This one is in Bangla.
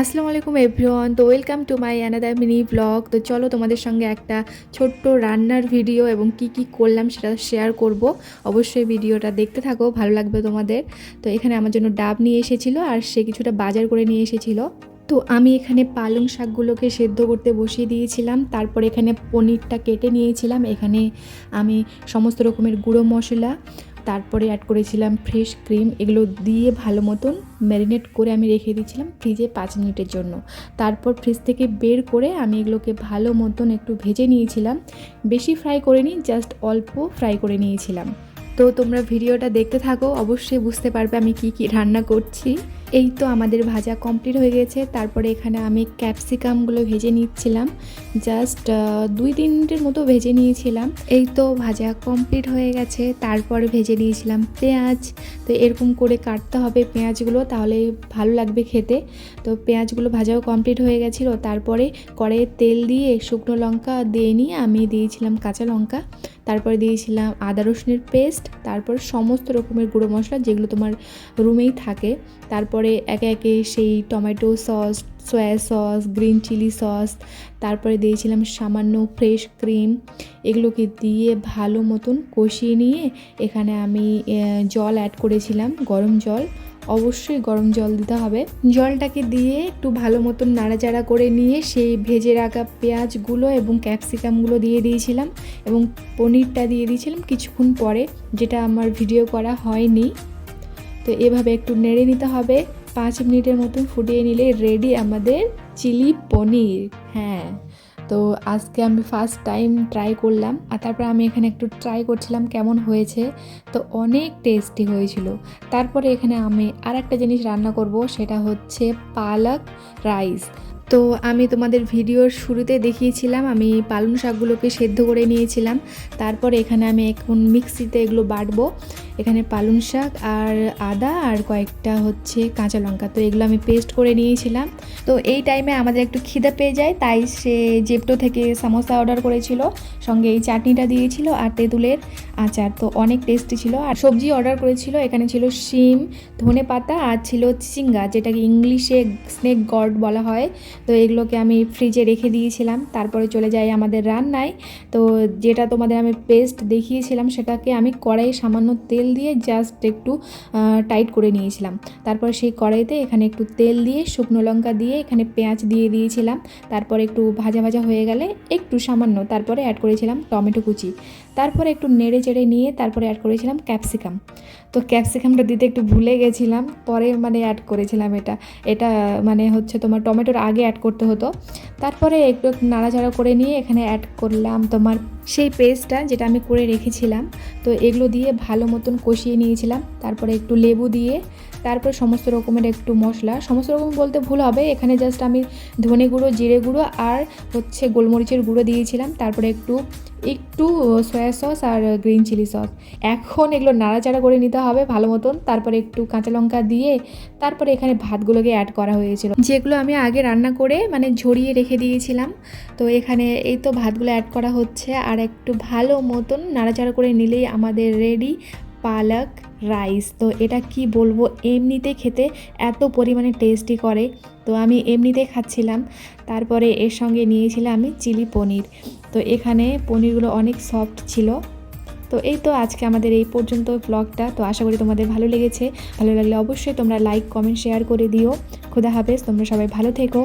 আসসালামু আলাইকুম এভরিওয়ান। তো welcome to my another mini blog. তো চলো তোমাদের সঙ্গে একটা ছোট্ট রান্নার ভিডিও এবং কি করলাম সেটা শেয়ার করব। অবশ্যই ভিডিওটা দেখতে থাকো, ভালো লাগবে তোমাদের। তো এখানে আমার জন্য ডাব নিয়ে এসেছিলো আর সে কিছুটা বাজার করে নিয়ে এসেছিলো। তো আমি এখানে পালং শাকগুলোকে সেদ্ধ করতে বসিয়ে দিয়েছিলাম। তারপর এখানে পনিরটা কেটে নিয়েছিলাম। এখানে আমি সমস্ত রকমের গুঁড়ো মশলা, তারপরে অ্যাড করেছিলাম ফ্রেশ ক্রিম, এগুলো দিয়ে ভালো মতন ম্যারিনেট করে আমি রেখে দিয়েছিলাম ফ্রিজে 5 মিনিটের জন্য। তারপর ফ্রিজ থেকে বের করে আমি এগুলোকে ভালো মতন একটু ভেজে নিয়েছিলাম। বেশি ফ্রাই করিনি, জাস্ট অল্প ফ্রাই করে নিয়েছিলাম। তো তোমরা ভিডিওটা দেখতে থাকো, অবশ্যই বুঝতে পারবে আমি কি রান্না করছি। এই তো আমাদের ভাজা কমপ্লিট হয়ে গেছে। তারপরে এখানে আমি ক্যাপসিকামগুলো ভেজে নিচ্ছিলাম, জাস্ট 2-3 মিনিটের মতো ভেজে নিয়েছিলাম। এই তো ভাজা কমপ্লিট হয়ে গেছে। তারপরে ভেজে নিয়েছিলাম পেঁয়াজ। তো এরকম করে কাটতে হবে পেঁয়াজগুলো, তাহলে ভালো লাগবে খেতে। তো পেঁয়াজগুলো ভাজাও কমপ্লিট হয়ে গেছিলো। তারপরে কড়াইয়ে তেল দিয়ে শুকনো লঙ্কা দিয়ে নিয়ে আমি দিয়েছিলাম কাঁচা লঙ্কা, তারপরে দিয়েছিলাম আদা রসুনের পেস্ট, তারপর সমস্ত রকমের গুঁড়ো মশলা যেগুলো তোমার রুমেই থাকে। তারপরে একে একে সেই tomato sauce, soya sauce, green chilli sauce, তারপরে দিয়েছিলাম সামান্য ফ্রেশ ক্রিম। এগুলোকে দিয়ে ভালো মতন কষিয়ে নিয়ে এখানে আমি জল অ্যাড করেছিলাম, গরম জল। অবশ্যই গরম জল দিতে হবে। জলটাকে দিয়ে একটু ভালো মতন নাড়াচাড়া করে নিয়ে সেই ভেজে রাখা পেঁয়াজগুলো এবং ক্যাপসিকামগুলো দিয়ে দিয়েছিলাম এবং পনিরটা দিয়ে দিয়েছিলাম কিছুক্ষণ পরে, যেটা আমার ভিডিও করা হয়নি। তো এভাবে একটু নেড়ে নিতে হবে। 5 মিনিটের মতন ফুটিয়ে নিলে রেডি আমাদের চিলি পনির। হ্যাঁ, তো আজকে আমি ফার্স্ট টাইম ট্রাই করলাম, আর তারপর আমি এখানে একটু ট্রাই করছিলাম কেমন হয়েছে। তো অনেক টেস্টি হয়েছিল। তারপরে এখানে আমি আর একটা জিনিস রান্না করব, সেটা হচ্ছে পালক রাইস। তো আমি তোমাদের ভিডিওর শুরুতে দেখিয়েছিলাম আমি পালং শাকগুলোকে সেদ্ধ করে নিয়েছিলাম। তারপর এখানে আমি এখন মিক্সিতে এগুলো বাটবো। এখানে পালং শাক আর আদা আর কয়েকটা হচ্ছে কাঁচা লঙ্কা, তো এগুলো আমি পেস্ট করে নিয়েছিলাম। তো এই টাইমে আমাদের একটু খিদে পেয়ে যায়, তাই সে জেপ্টো থেকে সামোসা অর্ডার করেছিল, সঙ্গে এই চাটনিটা দিয়েছিল আর তেঁতুলের আচার। তো অনেক টেস্টি ছিল। আর সবজি অর্ডার করেছিল, এখানে ছিল শিম, ধনে পাতা আর ছিল চিচিঙ্গা, যেটাকে ইংলিশে স্নেক গড বলা হয়। তো এগুলোকে আমি ফ্রিজে রেখে দিয়েছিলাম। তারপরে চলে যাই আমাদের রান্নায়। তো যেটা তোমাদের আমি পেস্ট দেখিয়েছিলাম সেটাকে আমি কড়াইয়ে সামান্য তেল দিয়ে জাস্ট একটু টাইট করে নিয়েছিলাম। তারপর সেই কড়াইতে এখানে একটু তেল দিয়ে শুকনো লঙ্কা দিয়ে এখানে পেঁয়াজ দিয়ে দিয়েছিলাম। তারপরে একটু ভাজা ভাজা হয়ে গেলে একটু সামান্য তারপরে অ্যাড করেছিলাম টমেটো কুচি। তারপরে একটু নেড়ে চেড়ে নিয়ে তারপরে অ্যাড করেছিলাম ক্যাপসিকাম। তো ক্যাপসিকামটা দিতে একটু ভুলে গেছিলাম, পরে অ্যাড করেছিলাম। এটা হচ্ছে তোমার টমেটোর আগে অ্যাড করতে হতো। তারপরে একটু নাড়াচাড়া করে নিয়ে এখানে অ্যাড করলাম তোমার সেই পেস্টটা যেটা আমি করে রেখেছিলাম। তো এগুলো দিয়ে ভালো মতন কষিয়ে নিয়েছিলাম। তারপরে একটু লেবু দিয়ে তারপর সমস্ত রকমের একটু মশলা, সমস্ত রকম বলতে ভুল হবে, এখানে জাস্ট আমি ধনে গুঁড়ো, জিরে গুঁড়ো আর হচ্ছে গোলমরিচের গুঁড়ো দিয়েছিলাম। তারপরে একটু সয়া সস আর গ্রিন চিলি সস। এখন এগুলো নাড়াচাড়া করে নিতে হবে ভালো মতন। তারপরে একটু কাঁচা লঙ্কা দিয়ে তারপরে এখানে ভাতগুলোকে অ্যাড করা হয়েছিল, যেগুলো আমি আগে রান্না করে ঝরিয়ে রেখে দিয়েছিলাম। তো এখানে এই তো ভাতগুলো অ্যাড করা হচ্ছে আর একটু ভালো মতন নাড়াচাড়া করে নিলেই আমাদের রেডি পালক রাইস। তো এটা কি বলবো, এমনিতে খেতে এত পরিমাণে টেস্টি করে। তো আমি এমনিতেই খাচ্ছিলাম। তারপরে এর সঙ্গে নিয়েছিলাম আমি চিলি পনির। তো এখানে পনিরগুলো অনেক সফট ছিল। তো এই তো আজকে আমাদের এই পর্যন্ত ব্লগটা। তো আশা করি তোমাদের ভালো লেগেছে। ভালো লাগলে অবশ্যই তোমরা লাইক, কমেন্ট, শেয়ার করে দিও। খোদা হাফেজ, তোমরা সবাই ভালো থেকো।